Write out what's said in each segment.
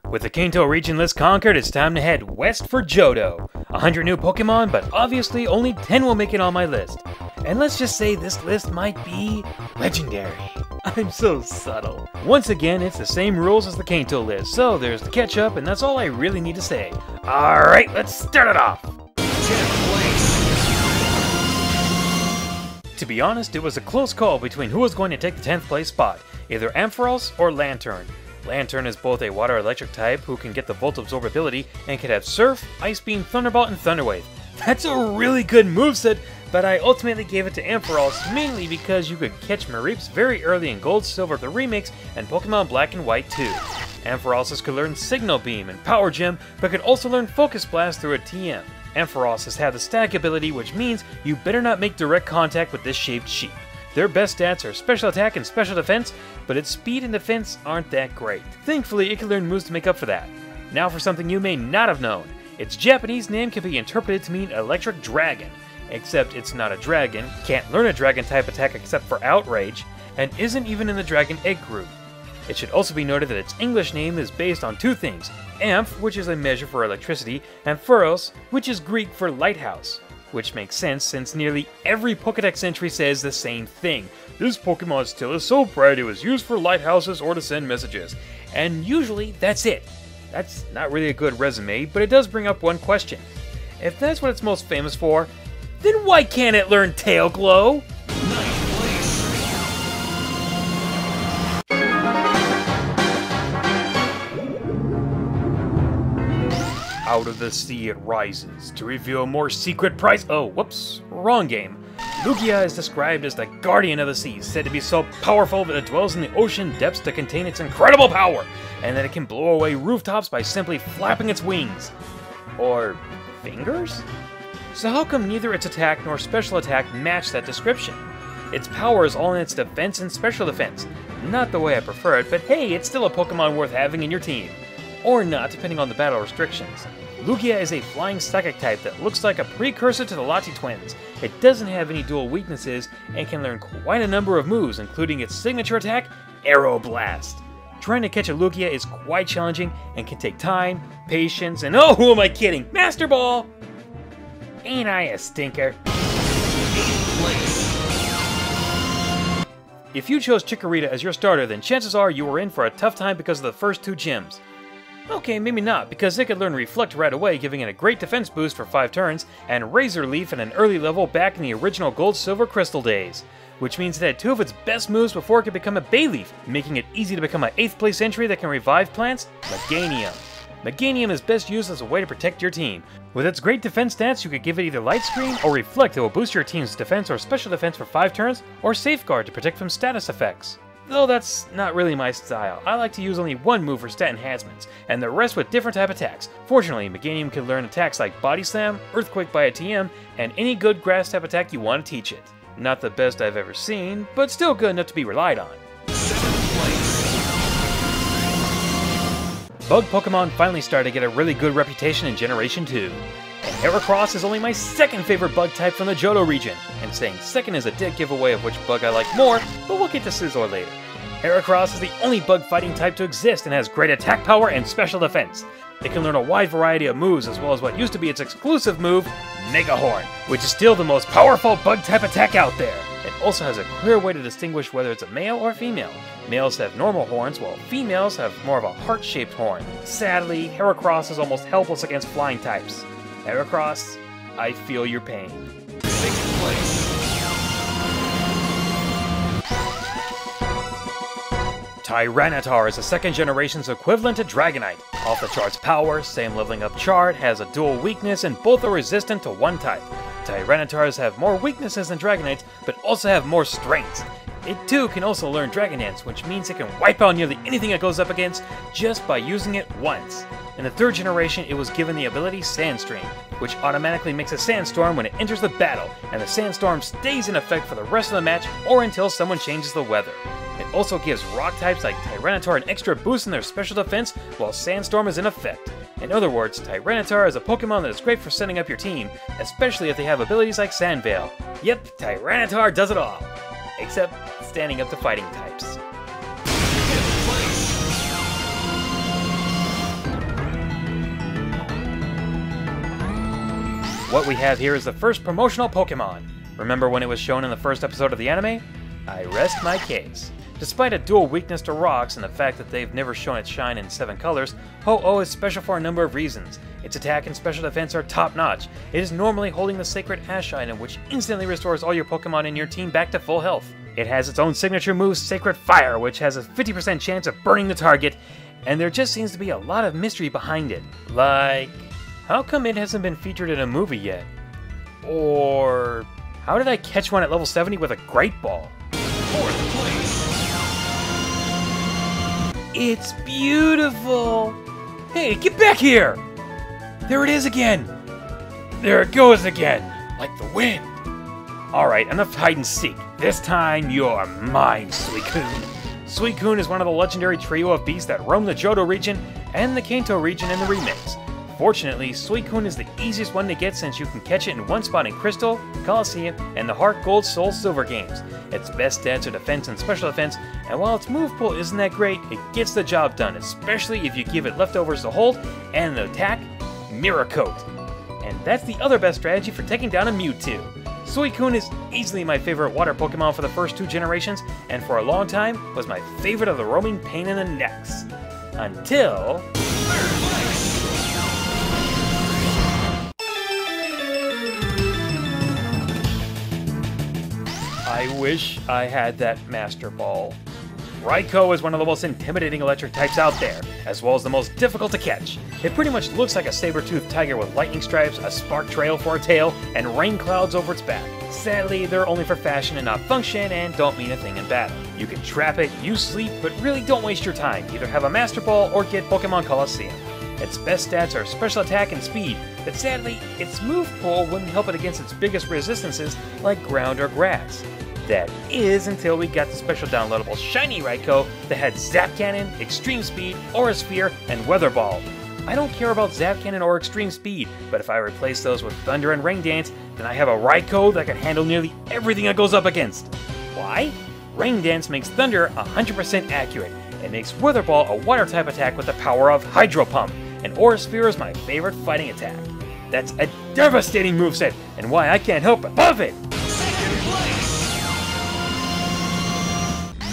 With the Kanto region list conquered, it's time to head west for Johto. 100 new Pokemon, but obviously only 10 will make it on my list. And let's just say this list might be legendary. I'm so subtle. Once again, it's the same rules as the Kanto list, so there's the catch up, and that's all I really need to say. Alright, let's start it off! 10th place. To be honest, it was a close call between who was going to take the 10th place spot, either Ampharos or Lantern. Lantern is both a water-electric type who can get the Volt Absorbability and can have Surf, Ice Beam, Thunderbolt, and Thunder Wave. That's a really good moveset, but I ultimately gave it to Ampharos mainly because you could catch Mareeps very early in Gold, Silver the Remix, and Pokemon Black and White too. Ampharos could learn Signal Beam and Power Gem, but could also learn Focus Blast through a TM. Ampharos has had the Static ability, which means you better not make direct contact with this shaved sheep. Their best stats are Special Attack and Special Defense, but its speed and defense aren't that great. Thankfully, it can learn moves to make up for that. Now for something you may not have known. Its Japanese name can be interpreted to mean Electric Dragon, except it's not a dragon, can't learn a dragon type attack except for Outrage, and isn't even in the Dragon Egg group. It should also be noted that its English name is based on two things, Amph, which is a measure for electricity, and Phuros, which is Greek for lighthouse. Which makes sense since nearly every Pokédex entry says the same thing. This Pokemon's tail is so bright it was used for lighthouses or to send messages. And usually, that's it. That's not really a good resume, but it does bring up one question. If that's what it's most famous for, then why can't it learn Tail Glow? 9th place. Out of the sea it rises, to reveal more secret prize— oh, whoops, wrong game. Lugia is described as the guardian of the seas, said to be so powerful that it dwells in the ocean depths to contain its incredible power, and that it can blow away rooftops by simply flapping its wings. Or fingers? So how come neither its attack nor special attack match that description? Its power is all in its defense and special defense. Not the way I prefer it, but hey, it's still a Pokemon worth having in your team. Or not, depending on the battle restrictions. Lugia is a flying psychic type that looks like a precursor to the Lati twins. It doesn't have any dual weaknesses and can learn quite a number of moves, including its signature attack, Aero Blast. Trying to catch a Lugia is quite challenging and can take time, patience, and oh, who am I kidding? Master Ball! Ain't I a stinker? 8th place. If you chose Chikorita as your starter, then chances are you were in for a tough time because of the first two gyms. Okay, maybe not, because it could learn Reflect right away, giving it a great defense boost for 5 turns, and Razor Leaf at an early level back in the original Gold-Silver Crystal days. Which means it had 2 of its best moves before it could become a Bayleaf, making it easy to become an 8th place entry that can revive plants, Meganium. Meganium is best used as a way to protect your team. With its great defense stats, you could give it either Light Screen or Reflect that will boost your team's defense or special defense for 5 turns, or Safeguard to protect from status effects. Though that's not really my style. I like to use only one move for stat enhancements, and the rest with different type attacks. Fortunately, Meganium can learn attacks like Body Slam, Earthquake by a TM, and any good grass type attack you want to teach it. Not the best I've ever seen, but still good enough to be relied on. 7th place. Bug Pokemon finally started to get a really good reputation in Generation 2. And Heracross is only my second favorite bug type from the Johto region, and saying second is a dead giveaway of which bug I like more, but we'll get to Scizor later. Heracross is the only bug fighting type to exist and has great attack power and special defense. It can learn a wide variety of moves as well as what used to be its exclusive move, Mega Horn, which is still the most powerful bug type attack out there. It also has a clear way to distinguish whether it's a male or female. Males have normal horns, while females have more of a heart-shaped horn. Sadly, Heracross is almost helpless against flying types. Heracross, I feel your pain. 6th place. Tyranitar is a second generation's equivalent to Dragonite. Off the chart's power, same leveling up chart, has a dual weakness, and both are resistant to one type. Tyranitars have more weaknesses than Dragonites, but also have more strengths. It too can also learn Dragon Dance, which means it can wipe out nearly anything it goes up against just by using it once. In the third generation, it was given the ability Sandstream, which automatically makes a sandstorm when it enters the battle, and the sandstorm stays in effect for the rest of the match or until someone changes the weather. It also gives rock types like Tyranitar an extra boost in their special defense while Sandstorm is in effect. In other words, Tyranitar is a Pokemon that is great for setting up your team, especially if they have abilities like Sand Veil. Yep, Tyranitar does it all. Except standing up to fighting types. What we have here is the first promotional Pokemon. Remember when it was shown in the first episode of the anime? I rest my case. Despite a dual weakness to rocks and the fact that they've never shown its shine in 7 colors, Ho-Oh is special for a number of reasons. Its attack and special defense are top-notch. It is normally holding the Sacred Ash item, which instantly restores all your Pokemon in your team back to full health. It has its own signature move, Sacred Fire, which has a 50% chance of burning the target, and there just seems to be a lot of mystery behind it. Like, how come it hasn't been featured in a movie yet? Or, how did I catch one at level 70 with a Great Ball? 4th place. It's beautiful! Hey, get back here! There it is again! There it goes again, like the wind. Alright, enough hide and seek. This time, you're mine, Suicune. Suicune is one of the legendary trio of beasts that roam the Johto region and the Kanto region in the remakes. Fortunately, Suicune is the easiest one to get since you can catch it in one spot in Crystal, Colosseum, and the Heart Gold Soul Silver games. Its best stats are defense and special defense, and while its move pool isn't that great, it gets the job done, especially if you give it leftovers to hold and an attack, Mirror Coat. And that's the other best strategy for taking down a Mewtwo. Suicune is easily my favorite water Pokemon for the first 2 generations, and for a long time was my favorite of the roaming pain in the necks. Until... 3rd place. I wish I had that Master Ball. Reiko is one of the most intimidating electric types out there, as well as the most difficult to catch. It pretty much looks like a saber-toothed tiger with lightning stripes, a spark trail for a tail, and rain clouds over its back. Sadly, they're only for fashion and not function, and don't mean a thing in battle. You can trap it, use sleep, but really don't waste your time. Either have a Master Ball or get Pokemon Colosseum. Its best stats are special attack and speed, but sadly, its move pool wouldn't help it against its biggest resistances like ground or grass. That is until we got the special downloadable Shiny Reiko that had Zap Cannon, Extreme Speed, Aura Sphere, and Weather Ball. I don't care about Zap Cannon or Extreme Speed, but if I replace those with Thunder and Rain Dance, then I have a Reiko that can handle nearly everything it goes up against. Why? Rain Dance makes Thunder 100% accurate. It makes Weather Ball a Water-type attack with the power of Hydro Pump, and Aura Sphere is my favorite fighting attack. That's a devastating moveset, and why I can't help but love it! 2nd place.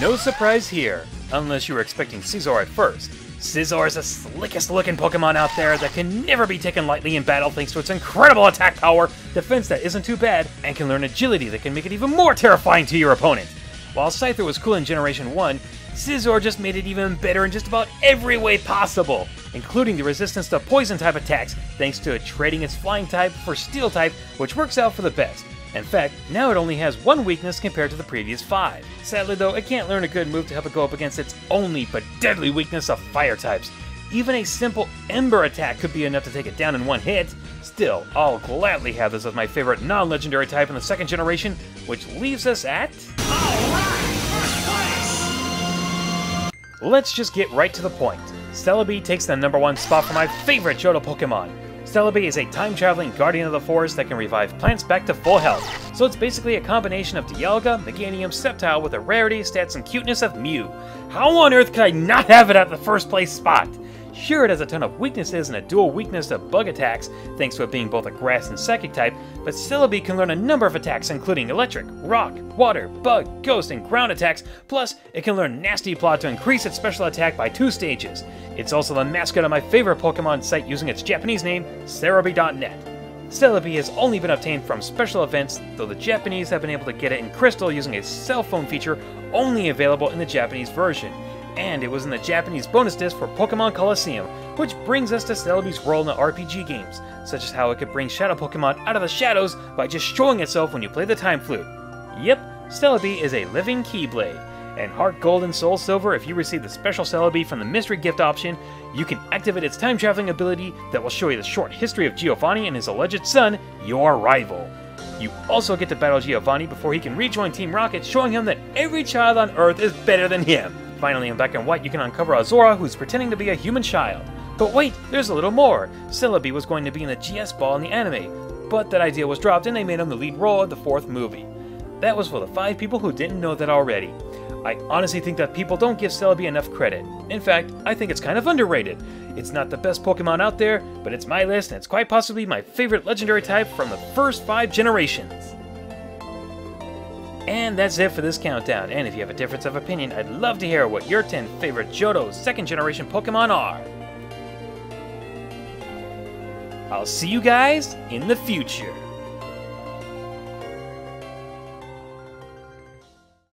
No surprise here, unless you were expecting Scizor at first. Scizor is the slickest looking Pokemon out there that can never be taken lightly in battle thanks to its incredible attack power, defense that isn't too bad, and can learn agility that can make it even more terrifying to your opponent. While Scyther was cool in Generation 1, Scizor just made it even better in just about every way possible, including the resistance to Poison-type attacks thanks to it trading its Flying type for Steel-type, which works out for the best. In fact, now it only has 1 weakness compared to the previous 5. Sadly though, it can't learn a good move to help it go up against its only but deadly weakness of Fire types. Even a simple Ember attack could be enough to take it down in 1 hit. Still, I'll gladly have this as my favorite non-legendary type in the 2nd generation, which leaves us at... Alright, 1st place. Let's just get right to the point. Celebi takes the #1 spot for my favorite Johto Pokemon. Celebi is a time-traveling guardian of the forest that can revive plants back to full health, so it's basically a combination of Dialga, Meganium, Sceptile with the rarity, stats, and cuteness of Mew. How on earth could I not have it at the 1st place spot? Sure, it has a ton of weaknesses and a dual weakness to bug attacks, thanks to it being both a grass and psychic type, but Celebi can learn a number of attacks including electric, rock, water, bug, ghost, and ground attacks, plus it can learn Nasty Plot to increase its special attack by 2 stages. It's also the mascot of my favorite Pokemon site using its Japanese name, Celebi.net. Celebi has only been obtained from special events, though the Japanese have been able to get it in Crystal using a cell phone feature only available in the Japanese version. And it was in the Japanese bonus disc for Pokemon Colosseum, which brings us to Celebi's role in the RPG games, such as how it could bring Shadow Pokemon out of the shadows by just showing itself when you play the Time Flute. Yep, Celebi is a living Keyblade, and Heart Gold and Soul Silver, if you receive the special Celebi from the mystery gift option, you can activate its time-traveling ability that will show you the short history of Giovanni and his alleged son, your rival. You also get to battle Giovanni before he can rejoin Team Rocket, showing him that every child on Earth is better than him. Finally, in Black and White, you can uncover Azora, who's pretending to be a human child. But wait, there's a little more. Celebi was going to be in the GS Ball in the anime, but that idea was dropped and they made him the lead role of the 4th movie. That was for the 5 people who didn't know that already. I honestly think that people don't give Celebi enough credit. In fact, I think it's kind of underrated. It's not the best Pokemon out there, but it's my list and it's quite possibly my favorite legendary type from the first 5 generations. And that's it for this countdown, and if you have a difference of opinion, I'd love to hear what your 10 favorite Johto 2nd generation Pokemon are. I'll see you guys in the future.